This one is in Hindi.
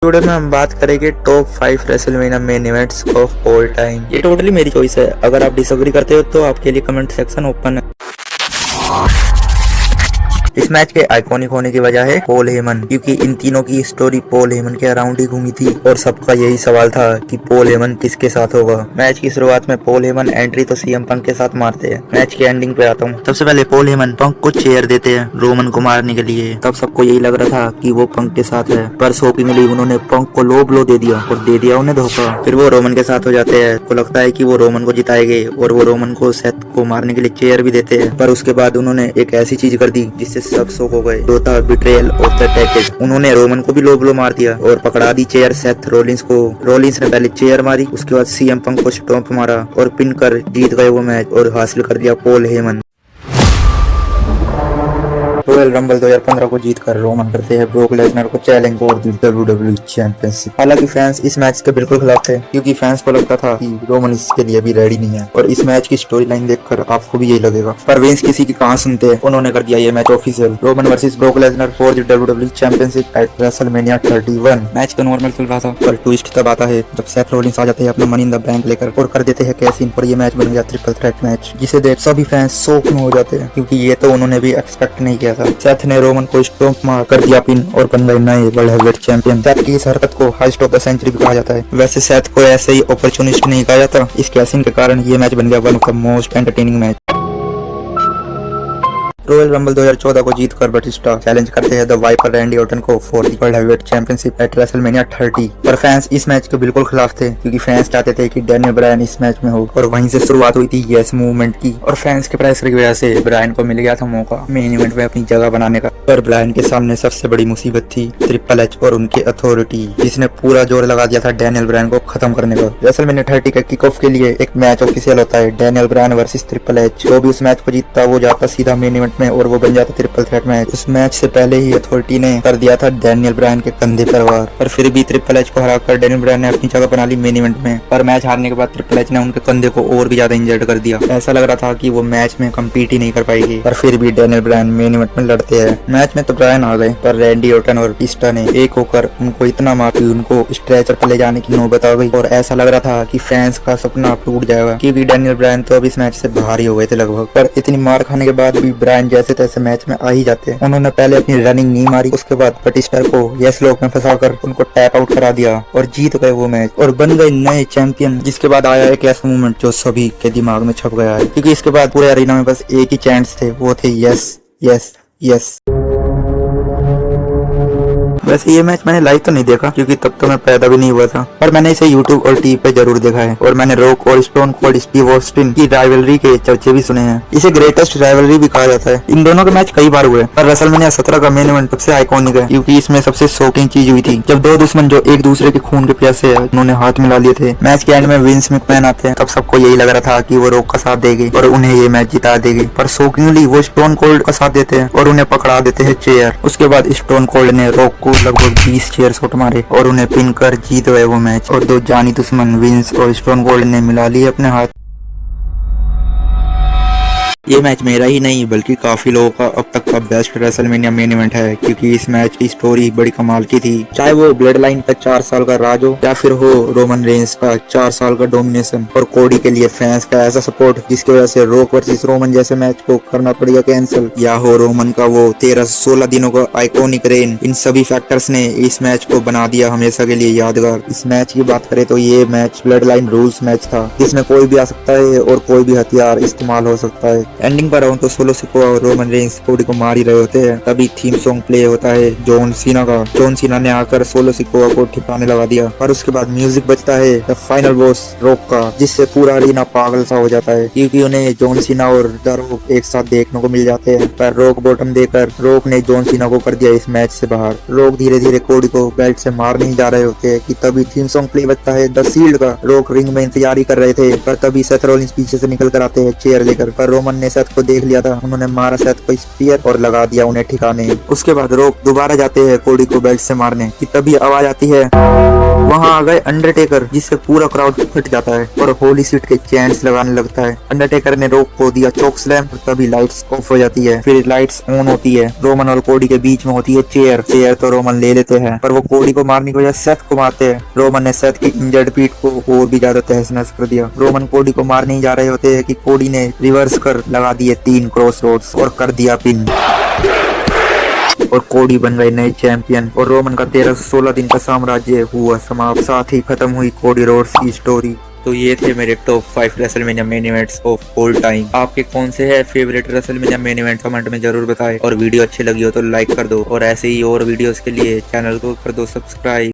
वीडियो में हम बात करेंगे top 5 WrestleMania main events of all time. ये टोटली मेरी चॉइस है। अगर आप डिसएग्री करते हो तो आपके लिए कमेंट सेक्शन ओपन है। इस मैच के आइकॉनिक होने की वजह है पॉल हेमन, क्योंकि इन तीनों की स्टोरी पॉल हेमन के अराउंड ही घूमी थी और सबका यही सवाल था कि पॉल हेमन किसके साथ होगा। मैच की शुरुआत में पॉल हेमन एंट्री तो सीएम पंक के साथ मारते हैं। मैच के एंडिंग पे आता हूँ। सबसे पहले पॉल हेमन पंक को चेयर देते हैं रोमन को मारने के लिए। तब सबको यही लग रहा था कि वो पंक के साथ है, पर शॉकिंगली उन्होंने पंक को लो ब्लो दे दिया और दे दिया उन्हें धोखा। फिर वो रोमन के साथ हो जाते हैं। को लगता है कि वो रोमन को जिताएंगे और वो रोमन को सेथ को मारने के लिए चेयर भी देते हैं, पर उसके बाद उन्होंने एक ऐसी चीज कर दी जिससे सब शॉक हो गए। जो था बिट्रेयल ऑफ द डेकेड। उन्होंने रोमन को भी लो ब्लो मार दिया और पकड़ा दी चेयर सेथ रोलिंस को। रोलिंस ने पहले चेयर मारी, उसके बाद सीएम पंक को स्टॉम्प मारा और पिन कर जीत गए वो मैच और हासिल कर लिया पॉल हेमन। रॉयल रंबल 2015 को जीतकर रोमन करते हैं ब्रोक लेसनर को challenge for the WWE championship. हालांकि फैंस इस मैच के बिल्कुल खिलाफ थे, क्योंकि फैंस को लगता था कि रोमन इसके लिए भी रेडी नहीं है और इस मैच की स्टोरी लाइन देखकर आपको भी यही लगेगा। पर विंस किसी की कहां सुनते हैं, उन्होंने कर दिया ये match official. Roman versus broke Lesnar for the WWE championship eight WrestleMania 31। Match तो नॉर्मल चल रहा था, पर ट्विस्ट तब आता है जब सेथ रोलिंस आ जाते हैं अपना मनी इन द बैंक लेकर और कर देते हैं कैश इन, पर ये मैच बन गया ट्रिपल थ्रेट मैच, जिसे देख सभी फैंस शॉक में हो जाते हैं, क्योंकि ये तो उन्होंने भी एक्सपेक्ट नहीं किया था। सेथ ने रोमन को स्टॉम्प मार कर दिया पिन और बन गए नए वर्ल्ड हेवीवेट चैंपियन। सेथ की इस हरकत को हाईएस्ट ऑफ द सेंचुरी भी कहा जाता है। वैसे सेथ को ऐसे ही अपॉर्चुनिस्ट नहीं कहा जाता। इस कैसिंग के कारण ये मैच बन गया one of the most entertaining match. Royal rumble 2014 को जीतकर बटिस्टा चैलेंज करते हैं द वाइपर रैंडी ऑर्टन को for the world heavyweight championship eight WrestleMania 30। पर फैंस इस मैच के बिल्कुल खिलाफ थे, क्योंकि फैंस चाहते थे कि डैनियल ब्रायन इस मैच में हो और वहीं से शुरुआत हुई थी यस मूवमेंट की। और फैंस के प्रेशर की वजह से ब्रायन को मिल गया था मौका मेन इवेंट में अपनी जगह बनाने का। पर ब्रायन के सामने सबसे बड़ी मुसीबत थी ट्रिपल एच और उनकी अथॉरिटी, जिसने पूरा जोर लगा दिया था डैनियल ब्रायन को खत्म करने का। रेसलमेनिया 30 के किक ऑफ के लिए एक मैच ऑफिशियल होता है, Daniel Bryan versus triple H. जो भी उस मैच को जीतता वो जाता सीधा मेन इवेंट में और वो बन जाता ट्रिपल थ्रेट मैच। उस मैच से पहले ही अथॉरिटी ने कर दिया था डैनियल ब्रायन के कंधे पर वार, पर फिर भी ट्रिपल एच को हराकर डैनियल ब्रायन ने अपनी जगह बना ली मेन इवेंट में। पर मैच हारने के बाद ट्रिपल एच ने उनके कंधे को और भी ज्यादा इंजर्ड कर दिया। ऐसा लग रहा था कि वो मैच में कम्पीट ही नहीं कर पाएगी, पर फिर भी डैनियल ब्रायन मेन इवेंट में लड़ते हैं। मैच में तो ब्रायन आ गए, पर रैंडी ऑर्टन और बटिस्टा ने एक होकर उनको इतना मार उनको स्ट्रेचर पर ले जाने की नौबत आ गई और ऐसा लग रहा था कि फैंस का सपना टूट जाएगा, क्योंकि डैनियल ब्रायन तो अब इस मैच से बाहर ही हो गए थे लगभग। पर इतनी मार खाने के बाद भी ब्रायन जैसे तैसे मैच में आ ही जाते। उन्होंने पहले अपनी रनिंग नहीं मारी, उसके बाद बटिस्टा को यस लॉक में फंसाकर उनको टैप आउट करा दिया और जीत गए वो मैच और बन गए नए चैंपियन। जिसके बाद आया एक ऐसा मूवमेंट जो सभी के दिमाग में छप गया है, क्योंकि इसके बाद पूरे अरीना में बस एक ही चैंट्स थे, वो थे यस यस यस। वैसे ये मैच मैंने लाइव तो नहीं देखा, क्योंकि तब तो मैं पैदा भी नहीं हुआ था, पर मैंने इसे यूट्यूब और टीवी पे जरूर देखा है और मैंने रॉक और स्टोन कोल्ड स्टीव ऑस्टिन की राइवलरी के चर्चे भी सुने हैं। इसे ग्रेटेस्ट राइवलरी भी कहा जाता है। इन दोनों के मैच कई बार हुए, पर रेसलमेनिया 17 का मेन इवेंट सबसे आइकॉनिक है, क्योंकि इसमें सबसे शॉकिंग चीज हुई थी जब दो दुश्मन जो एक दूसरे के खून के प्यासे है उन्होंने हाथ मिला लिए थे। मैच के एंड में विंस मैकमैन आते हैं, तब सबको यही लग रहा था कि वो रॉक का साथ देंगे और उन्हें ये मैच जिता देंगे, पर शॉकिंगली वो स्टोन कोल्ड का साथ देते हैं और उन्हें पकड़ा देते हैं चेयर। उसके बाद स्टोन कोल्ड ने रॉक को लगभग 20 चेयर शॉट मारे और उन्हें पिन कर जीत गए वो मैच और दो जानी दुश्मन विंस और स्टोन कोल्ड ने मिला लिए अपने हाथ। ये मैच मेरा ही नहीं बल्कि काफी लोगों का अब तक का बेस्ट रेसलमेनिया मेन इवेंट है, क्योंकि इस मैच की स्टोरी बड़ी कमाल की थी। चाहे वो ब्लड लाइन का 4 साल का राज हो या फिर हो रोमन रेंस का 4 साल का डोमिनेशन और कोडी के लिए फैंस का ऐसा सपोर्ट जिसकी वजह से रॉक वर्सेस रोमन जैसे मैच को करना पड़ेगा कैंसिल, या हो रोमन का वो 13-16 दिनों का आइकॉनिक रेन। इन सभी फैक्टर्स ने इस मैच को बना दिया हमेशा के लिए यादगार। इस मैच की बात करें तो ये match blood line rules match था, जिसमें कोई भी आ सकता है और कोई भी हथियार इस्तेमाल हो सकता है। एंडिंग पर आऊं तो सोलो सिकोआ और रोमन रेंस कोडी को मार ही रहे होते हैं, तभी थीम सॉन्ग प्ले होता है जॉन सीना का। जॉन सीना ने आकर सोलो सिकोआ को ठिकाने लगा दिया और उसके बाद म्यूजिक बजता है द फाइनल बॉस रॉक का, जिससे पूरा अरीना पागल सा हो जाता है, क्योंकि उन्हें जॉन सीना और द रॉक एक साथ देखने को मिल जाते हैं। पर रॉक बॉटम देकर रॉक ने जॉन सीना को कर दिया इस मैच से बाहर। रॉक धीरे धीरे कोडी को बेल्ट से मार नहीं जा रहे होते कि तभी थीम सॉन्ग प्ले बजता है द शील्ड का। रॉक रिंग में इंतजार ही कर रहे थे, पर तभी सेथ रॉलिंस पीछे से निकल कर आते हैं चेयर लेकर, पर रोमन ने सेथ को देख लिया था। उन्होंने मारा सेथ को स्पीयर और लगा दिया उन्हें ठिकाने। उसके बाद रॉक दोबारा जाते हैं कोडी को बेल्ट से मारने कि तभी आवाज आती है वहाँ आ गए अंडरटेकर, जिससे पूरा क्राउड फट जाता है और होली सीट के चैंट्स लगाने लगता है। अंडरटेकर ने रोक को दिया चोक स्लैम, तभी लाइट्स ऑफ हो जाती है। फिर लाइट्स ऑन होती है। रोमन और कोडी के बीच में होती है चेयर तो रोमन ले लेते हैं, पर वो कोडी को मारने की बजाय सेथ को मारते हैं। रोमन ने सेथ की इंजर्ड पीठ को और भी ज्यादा तहस नहस कर दिया। रोमन कोडी को मारने ही जा रहे होते हैं कि कोडी ने रिवर्स कर लगा दिए 3 क्रॉस रोड्स और कर दिया पिन, और कोडी बन गए नए चैंपियन। और रोमन का 1316 दिन का साम्राज्य हुआ समाप्त। साथ ही खत्म हुई कोडी रोड्स की स्टोरी। तो ये थे मेरे top 5 WrestleMania main events of all time. आपके कौन से है favourite WrestleMania main event, comment में जरूर बताएं। और वीडियो अच्छी लगी हो तो लाइक कर दो, और ऐसे ही और वीडियोस के लिए चैनल को कर दो सब्सक्राइब।